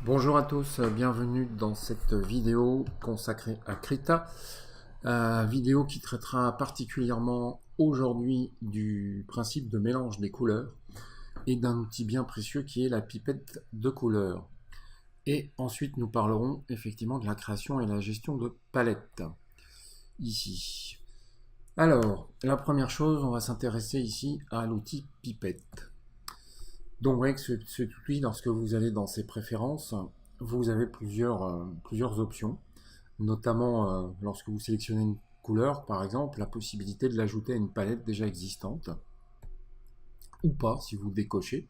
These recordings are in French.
Bonjour à tous, bienvenue dans cette vidéo consacrée à Krita, vidéo qui traitera particulièrement aujourd'hui du principe de mélange des couleurs et d'un outil bien précieux qui est la pipette de couleurs. Et ensuite nous parlerons effectivement de la création et la gestion de palettes, ici. Alors, la première chose, on va s'intéresser ici à l'outil pipette. Donc, vous voyez que cet outil, lorsque vous allez dans ses préférences, vous avez plusieurs options, notamment lorsque vous sélectionnez une couleur, par exemple, la possibilité de l'ajouter à une palette déjà existante, ou pas, si vous le décochez.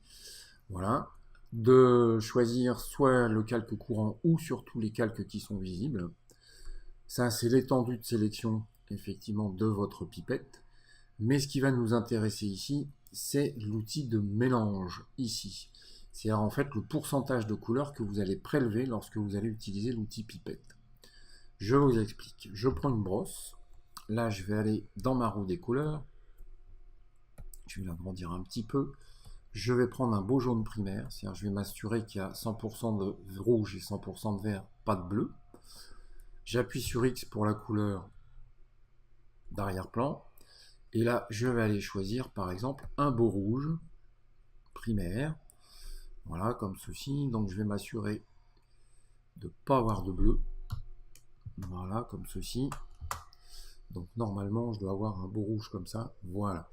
Voilà. De choisir soit le calque courant ou surtout les calques qui sont visibles. Ça, c'est l'étendue de sélection, effectivement, de votre pipette. Mais ce qui va nous intéresser ici, c'est l'outil de mélange, ici. C'est-à-dire en fait le pourcentage de couleurs que vous allez prélever lorsque vous allez utiliser l'outil pipette. Je vous explique. Je prends une brosse. Là, je vais aller dans ma roue des couleurs. Je vais l'agrandir un petit peu. Je vais prendre un beau jaune primaire. C'est-à-dire je vais m'assurer qu'il y a 100% de rouge et 100% de vert, pas de bleu. J'appuie sur X pour la couleur d'arrière-plan. Et là, je vais aller choisir, par exemple, un beau rouge primaire. Voilà, comme ceci. Donc, je vais m'assurer de ne pas avoir de bleu. Voilà, comme ceci. Donc, normalement, je dois avoir un beau rouge comme ça. Voilà.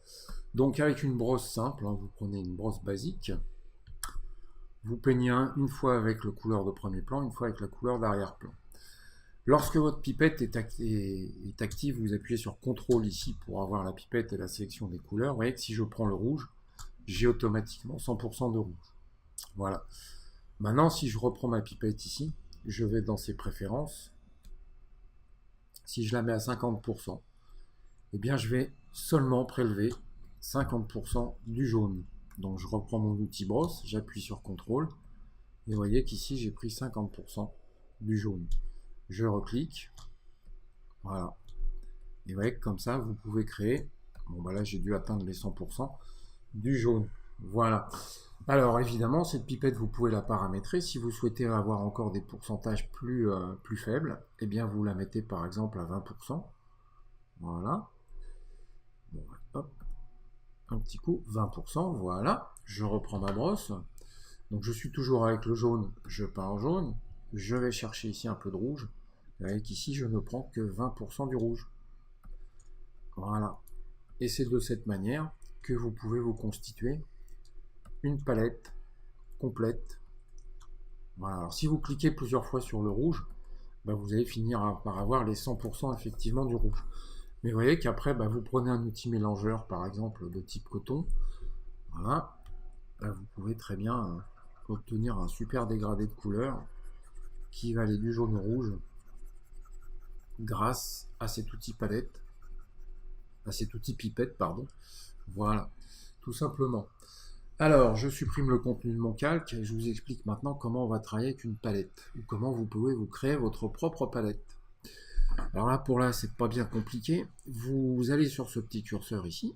Donc, avec une brosse simple, hein, vous prenez une brosse basique. Vous peignez une fois avec la couleur de premier plan, une fois avec la couleur d'arrière-plan. Lorsque votre pipette est active, vous appuyez sur CTRL ici pour avoir la pipette et la sélection des couleurs. Vous voyez que si je prends le rouge, j'ai automatiquement 100% de rouge. Voilà. Maintenant, si je reprends ma pipette ici, je vais dans ses préférences. Si je la mets à 50%, eh bien, je vais seulement prélever 50% du jaune. Donc, je reprends mon outil brosse, j'appuie sur CTRL, et vous voyez qu'ici, j'ai pris 50% du jaune. Je reclique, voilà. Et vous voyez que comme ça, vous pouvez créer, bon, bah là, j'ai dû atteindre les 100% du jaune. Voilà. Alors évidemment, cette pipette, vous pouvez la paramétrer. Si vous souhaitez avoir encore des pourcentages plus faibles, eh bien vous la mettez par exemple à 20%. Voilà. Bon, hop. Un petit coup, 20%, voilà. Je reprends ma brosse. Donc je suis toujours avec le jaune, je peins en jaune. Je vais chercher ici un peu de rouge. Vous voyez qu'ici, je ne prends que 20% du rouge. Voilà. Et c'est de cette manière que vous pouvez vous constituer une palette complète. Voilà. Alors, si vous cliquez plusieurs fois sur le rouge, bah, vous allez finir par avoir les 100% effectivement du rouge. Mais vous voyez qu'après, bah, vous prenez un outil mélangeur, par exemple de type coton, voilà, bah, vous pouvez très bien obtenir un super dégradé de couleur qui va aller du jaune au rouge grâce à cet outil palette, à cet outil pipette, pardon. Voilà, tout simplement. Alors, je supprime le contenu de mon calque et je vous explique maintenant comment on va travailler avec une palette, ou comment vous pouvez vous créer votre propre palette. Alors là, pour là, c'est pas bien compliqué. Vous allez sur ce petit curseur ici,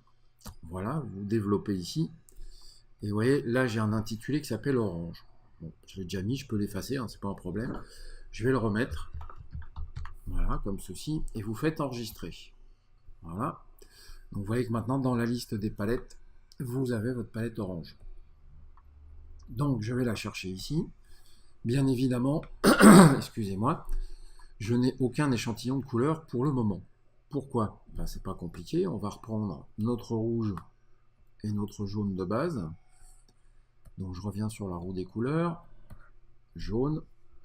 voilà, vous développez ici, et vous voyez, là j'ai un intitulé qui s'appelle orange. Bon, je l'ai déjà mis, je peux l'effacer, hein, c'est pas un problème. Je vais le remettre, voilà, comme ceci, et vous faites enregistrer. Voilà. Donc vous voyez que maintenant, dans la liste des palettes, vous avez votre palette orange. Donc je vais la chercher ici. Bien évidemment, excusez-moi, je n'ai aucun échantillon de couleur pour le moment. Pourquoi? Ben, c'est pas compliqué, on va reprendre notre rouge et notre jaune de base. Donc je reviens sur la roue des couleurs, jaune,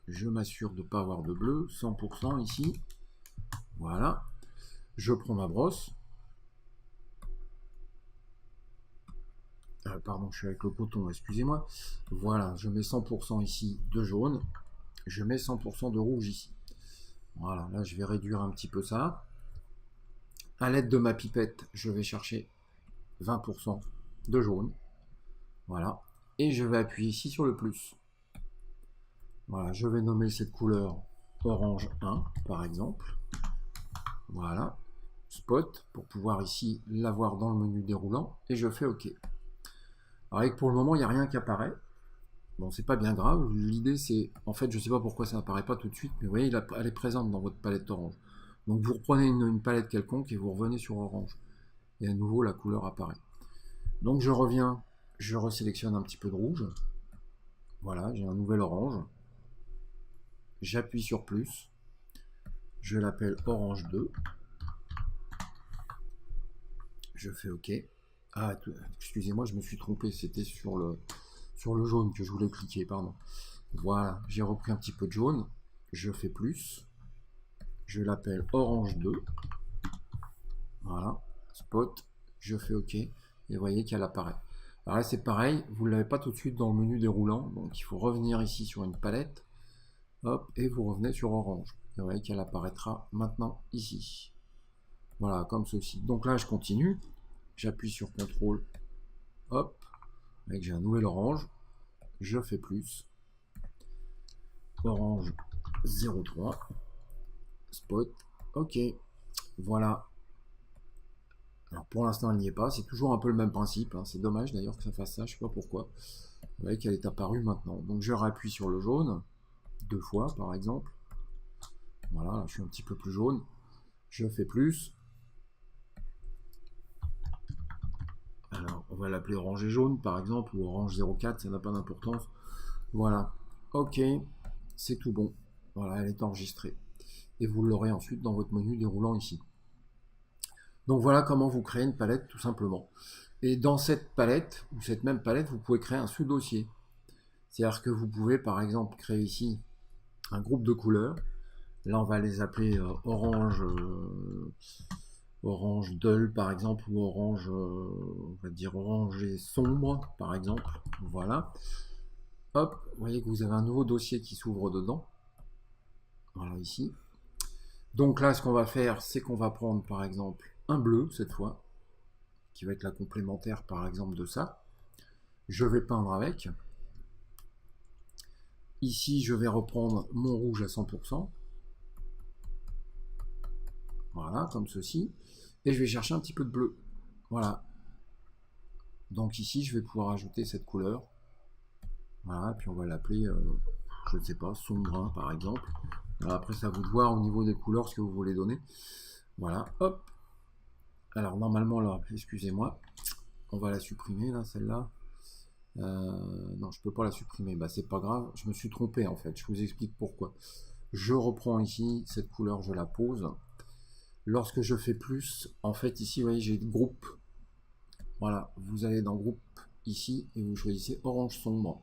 je m'assure de ne pas avoir de bleu, 100% ici, voilà. Je prends ma brosse, pardon, je suis avec le coton, excusez-moi, voilà, je mets 100% ici de jaune, je mets 100% de rouge ici. Voilà, là je vais réduire un petit peu ça. À l'aide de ma pipette, je vais chercher 20% de jaune. Voilà. Et je vais appuyer ici sur le plus. Voilà, je vais nommer cette couleur orange 1, par exemple. Voilà. Spot, pour pouvoir ici l'avoir dans le menu déroulant. Et je fais OK. Alors, pour le moment, il n'y a rien qui apparaît. Bon, c'est pas bien grave. L'idée, c'est, en fait, je sais pas pourquoi ça apparaît pas tout de suite, mais vous voyez, elle est présente dans votre palette orange. Donc, vous reprenez une palette quelconque et vous revenez sur orange. Et à nouveau, la couleur apparaît. Donc, je reviens, je resélectionne un petit peu de rouge. Voilà, j'ai un nouvel orange. J'appuie sur plus. Je l'appelle orange 2. Je fais OK. Ah, excusez-moi, je me suis trompé. C'était sur le jaune que je voulais cliquer, pardon. Voilà, j'ai repris un petit peu de jaune. Je fais plus. Je l'appelle orange 2. Voilà, spot. Je fais OK. Et vous voyez qu'elle apparaît. Alors là, c'est pareil. Vous ne l'avez pas tout de suite dans le menu déroulant. Donc, il faut revenir ici sur une palette. Hop, et vous revenez sur orange. Et vous voyez qu'elle apparaîtra maintenant ici. Voilà, comme ceci. Donc là, je continue. J'appuie sur CTRL. Hop, avec j'ai un nouvel orange. Je fais plus. Orange 03. Spot. OK. Voilà. Alors pour l'instant, elle n'y est pas. C'est toujours un peu le même principe. Hein. C'est dommage d'ailleurs que ça fasse ça. Je ne sais pas pourquoi. Vous voyez qu'elle est apparue maintenant. Donc je rappuie sur le jaune. 2 fois par exemple. Voilà, là, je suis un petit peu plus jaune. Je fais plus. Alors, on va l'appeler orange et jaune, par exemple, ou orange 04, ça n'a pas d'importance. Voilà. OK, c'est tout bon. Voilà, elle est enregistrée. Et vous l'aurez ensuite dans votre menu déroulant ici. Donc voilà comment vous créez une palette, tout simplement. Et dans cette palette, ou cette même palette, vous pouvez créer un sous-dossier. C'est-à-dire que vous pouvez, par exemple, créer ici un groupe de couleurs. Là, on va les appeler orange... orange dull par exemple, ou orange, on va dire orangé sombre par exemple. Voilà. Hop, vous voyez que vous avez un nouveau dossier qui s'ouvre dedans. Voilà, ici. Donc là, ce qu'on va faire, c'est qu'on va prendre par exemple un bleu cette fois, qui va être la complémentaire par exemple de ça. Je vais peindre avec. Ici, je vais reprendre mon rouge à 100%. Voilà, comme ceci. Et je vais chercher un petit peu de bleu. Voilà. Donc ici, je vais pouvoir ajouter cette couleur. Voilà, puis on va l'appeler, je ne sais pas, sombre par exemple. Alors après, c'est à vous de voir au niveau des couleurs ce que vous voulez donner. Voilà, hop. Alors normalement, là, excusez-moi, on va la supprimer là, celle-là. Non, je peux pas la supprimer. Bah, c'est pas grave, je me suis trompé en fait. Je vous explique pourquoi. Je reprends ici cette couleur, je la pose. Lorsque je fais plus, en fait, ici, vous voyez, j'ai le groupe. Voilà, vous allez dans groupe ici et vous choisissez orange sombre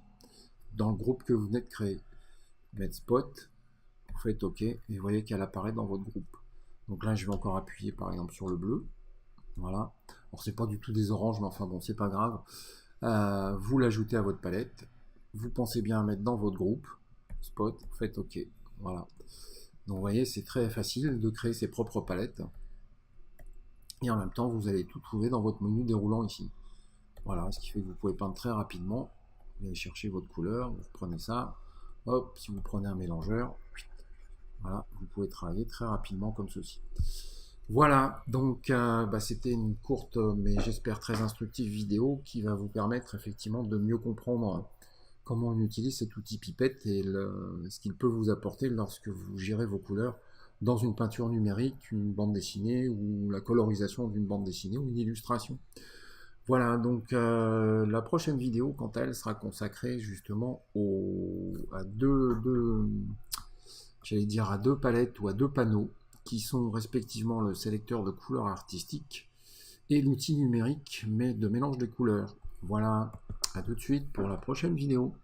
dans le groupe que vous venez de créer. Mettre spot, vous faites OK et vous voyez qu'elle apparaît dans votre groupe. Donc là, je vais encore appuyer par exemple sur le bleu. Voilà. Alors, c'est pas du tout des oranges, mais enfin bon, c'est pas grave. Vous l'ajoutez à votre palette. Vous pensez bien à mettre dans votre groupe. Spot, vous faites OK. Voilà. Donc vous voyez, c'est très facile de créer ses propres palettes. Et en même temps, vous allez tout trouver dans votre menu déroulant ici. Voilà, ce qui fait que vous pouvez peindre très rapidement. Vous allez chercher votre couleur, vous reprenez ça. Hop, si vous prenez un mélangeur, voilà, vous pouvez travailler très rapidement comme ceci. Voilà, donc c'était une courte mais j'espère très instructive vidéo qui va vous permettre effectivement de mieux comprendre comment on utilise cet outil pipette et ce qu'il peut vous apporter lorsque vous gérez vos couleurs dans une peinture numérique, une bande dessinée ou la colorisation d'une bande dessinée ou une illustration. Voilà, donc la prochaine vidéo, quant à elle, sera consacrée justement à j'allais dire à deux palettes ou à deux panneaux qui sont respectivement le sélecteur de couleurs artistiques et l'outil numérique mais de mélange des couleurs. Voilà, à tout de suite pour la prochaine vidéo.